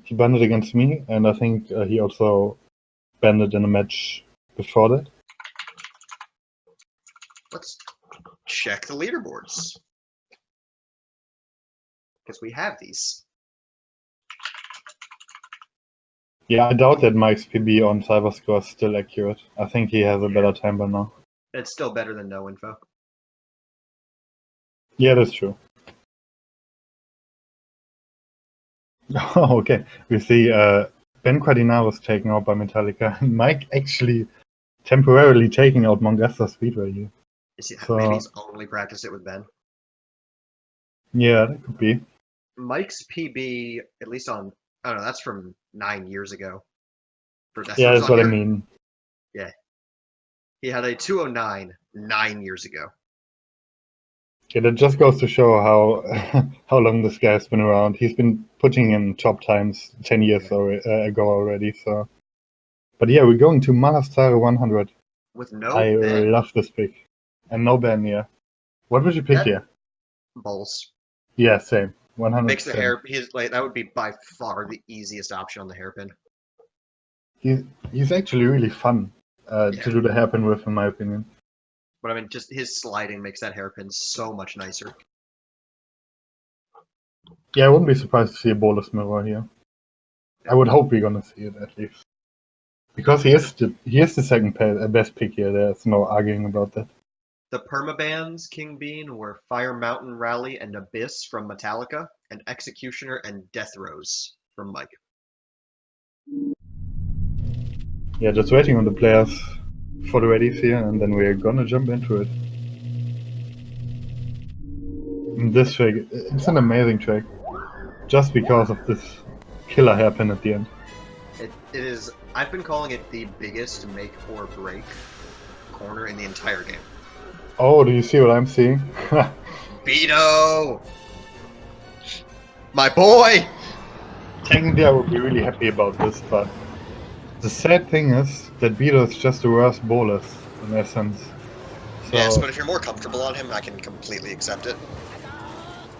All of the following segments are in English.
He banned it against me, and I think he also banned it in a match before that. Let's check the leaderboards. Because we have these. Yeah, I doubt that Mike's PB on CyberScore is still accurate. I think he has a better time by now. It's still better than no info. Yeah, that's true. Oh, okay. We see Ben Quadina was taken out by Metallica. Mike actually temporarily taking out Mongasta Speedway here. Maybe he's only practiced it with Ben. Yeah, that could be. Mike's PB, at least on, I don't know, that's from 9 years ago. Yeah, that's what I mean. Yeah. He had a 209 9 years ago. Yeah, that just goes to show how long this guy's been around. He's been putting in top times 10 years ago already. So, but yeah, we're going to Malastare 100. With no I Ben. love this pick. And no Ben, yeah. What would you pick here? Bowls. Yeah, same. 100%. Makes the hair. That would be by far the easiest option on the hairpin. He's actually really fun to do the hairpin with, in my opinion. But I mean, just his sliding makes that hairpin so much nicer. Yeah, I wouldn't be surprised to see a bolus mirror here. I would hope we're gonna see it at least, because he is the second best pick here. There's no arguing about that. The permabans King Bean were Fire Mountain Rally and Abyss from Metallica, and Executioner and Death Rose from Mike. Yeah, just waiting on the players for the readies here, and then we're gonna jump into it. And this track, it's an amazing track, just because of this killer hairpin at the end. It is. I've been calling it the biggest make or break corner in the entire game. Oh, do you see what I'm seeing? Beto! My boy! Technically, I would be really happy about this, but the sad thing is that Beto is just the worst bolus, in essence. So, yes, but if you're more comfortable on him, I can completely accept it.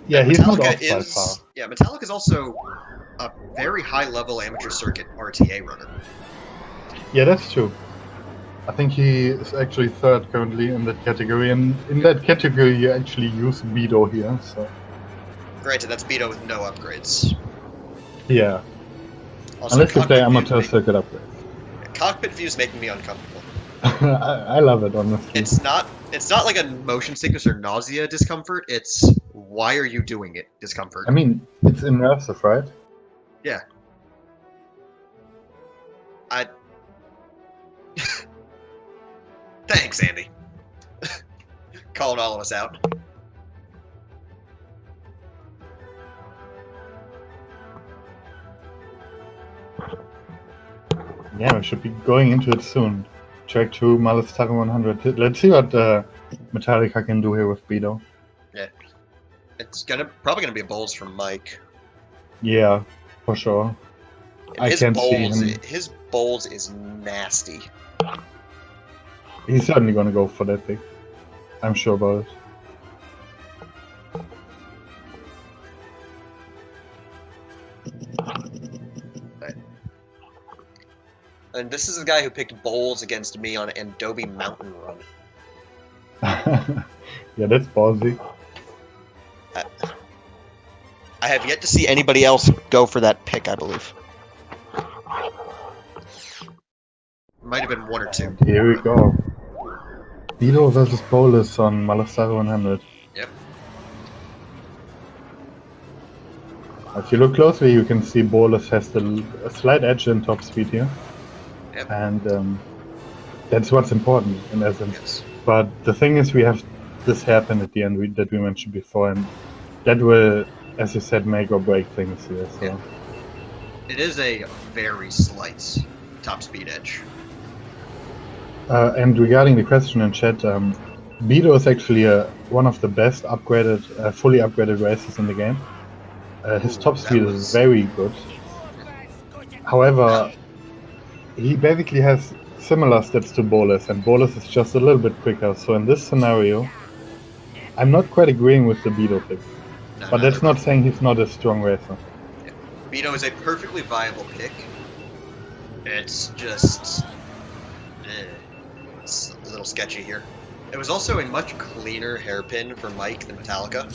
Yeah, and he's Metallica not off by far. Yeah, Metallica is also a very high-level amateur circuit RTA runner. Yeah, that's true. I think he is actually third currently in that category, and in that category you actually use Beto here, so... Granted, that's Beto with no upgrades. Yeah. Also, unless you play amateur circuit upgrades. Cockpit views making me uncomfortable. I love it, honestly. It's not like a motion sickness or nausea discomfort, it's why are you doing it discomfort. I mean, it's immersive, right? Yeah. Thanks, Andy. Calling all of us out. Yeah, we should be going into it soon. Track 2, Malastare 100. Let's see what Metallica can do here with Beto. Yeah. It's probably gonna be a bowls from Mike. Yeah, for sure. I can't see him. His bowls is nasty. He's certainly gonna go for that pick. I'm sure about it. And this is the guy who picked bowls against me on Adobe Mountain Run. Yeah, that's ballsy. I have yet to see anybody else go for that pick, I believe. Might have been one or two. And here we go. Beto versus Bolus on Malastare 100. Yep. If you look closely, you can see Bolus has a slight edge in top speed here. Yep. And that's what's important in essence. Yes. But the thing is, we have this hairpin at the end that we mentioned before, and that will, as you said, make or break things here. So. Yeah. It is a very slight top speed edge. And regarding the question in chat, Beto is actually one of the best upgraded, fully upgraded racers in the game. His top speed is very good. However, he basically has similar stats to Bolus, and Bolus is just a little bit quicker. So in this scenario, I'm not quite agreeing with the Beto pick. But that's not saying he's not a strong racer. Yeah. Beto is a perfectly viable pick. It's just... it's a little sketchy here. It was also a much cleaner hairpin for Mike than Metallica.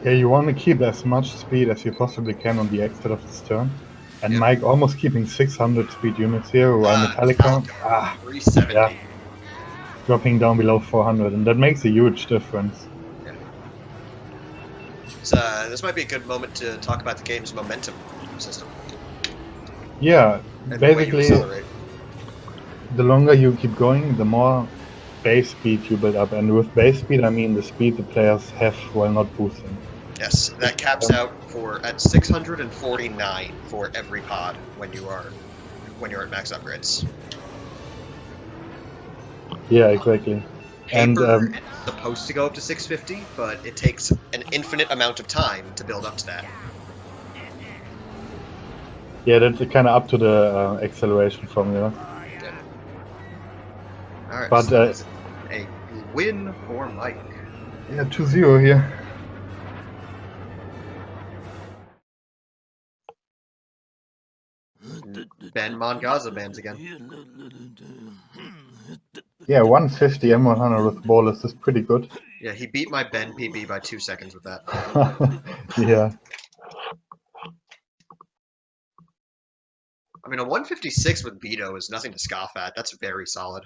Yeah, you want to keep as much speed as you possibly can on the exit of this turn. And Yep. Mike almost keeping 600 speed units here, while Metallica, 370. yeah, dropping down below 400, and that makes a huge difference. Yeah. This might be a good moment to talk about the game's momentum system. Yeah, And the way you basically, accelerate. the longer you keep going, the more base speed you build up. And with base speed, I mean the speed the players have while not boosting. Yes, that caps out at 649 for every pod when you're at max upgrades. Yeah, exactly. Paper is supposed to go up to 650, but it takes an infinite amount of time to build up to that. Yeah, that's kind of up to the acceleration formula. Yeah. All right, But so this is a win for Mike. yeah, 2-0 here. Ben Mongaza bans again. Yeah, 150 M100 with ballers is pretty good. Yeah, he beat my Ben PB by 2 seconds with that. Yeah. I mean, a 156 with Beto is nothing to scoff at. That's very solid.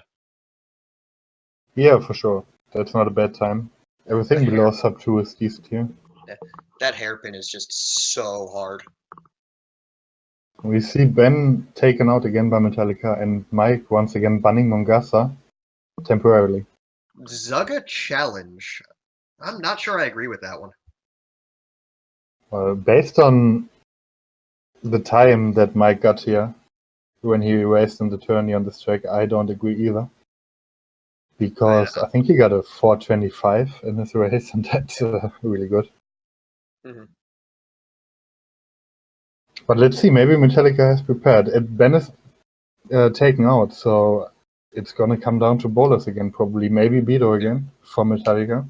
Yeah, for sure. That's not a bad time. Everything below sub 2 is decent here. Yeah, that hairpin is just so hard. We see Ben taken out again by Metallica and Mike once again banning Mongasa temporarily. Zugga challenge. I'm not sure I agree with that one. Based on the time that Mike got here, when he raced in the tourney on this track, I don't agree either. Because I think he got a 425 in his race, and that's really good. Mm-hmm. But let's see, maybe Metallica has prepared. Ben is taken out, so it's gonna come down to bowlers again, probably. Maybe Beto again for Metallica.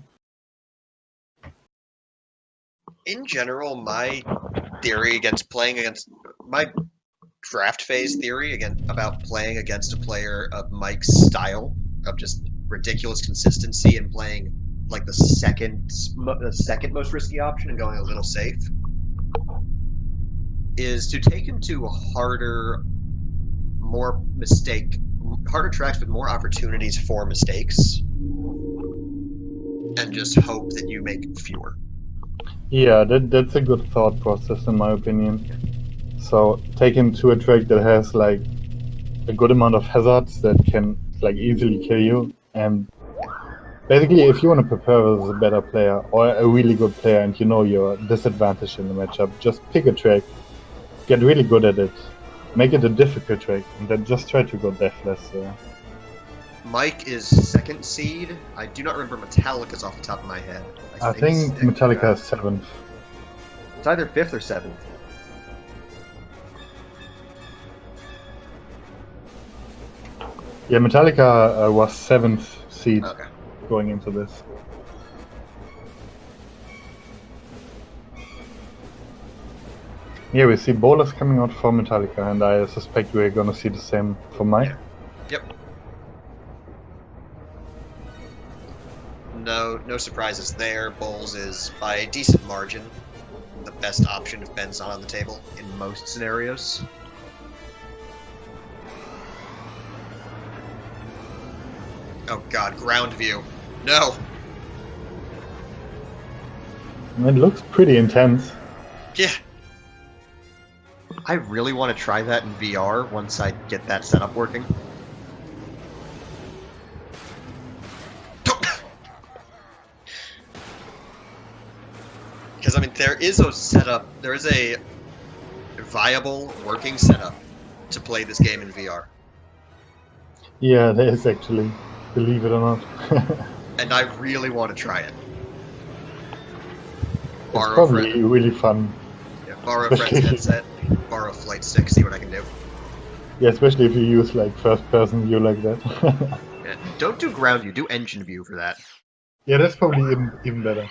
In general, my theory against playing against my draft phase theory again about playing against a player of Mike's style of just ridiculous consistency and playing like the second most risky option and going a little safe is to take him to harder tracks with more opportunities for mistakes and just hope that you make fewer. Yeah, that's a good thought process in my opinion. So take him to a track that has like a good amount of hazards that can like easily kill you, and basically if you want to prepare as a better player or a really good player and you know you're disadvantaged in the matchup, just pick a track, get really good at it, make it a difficult track, and then just try to go deathless. Mike is second seed. I do not remember Metallica's off the top of my head. I think Metallica is 7th. It's either 5th or 7th. Yeah, Metallica was 7th seed going into this. Yeah, we see bowlers coming out for Metallica, and I suspect we're gonna see the same for Mike. Yeah. Yep. No surprises there. Bowls is by a decent margin the best option if Ben's not on the table in most scenarios. Oh god, ground view. No! It looks pretty intense. Yeah. I really want to try that in VR once I get that setup working. Because, I mean, there is a viable working setup to play this game in VR. Yeah, there is actually, believe it or not. And I really want to try it. It's probably really fun. Yeah, borrow a friend's headset, borrow Flight 6, see what I can do. Yeah, especially if you use like first-person view like that. Yeah, don't do ground view, do engine view for that. Yeah, that's probably even better.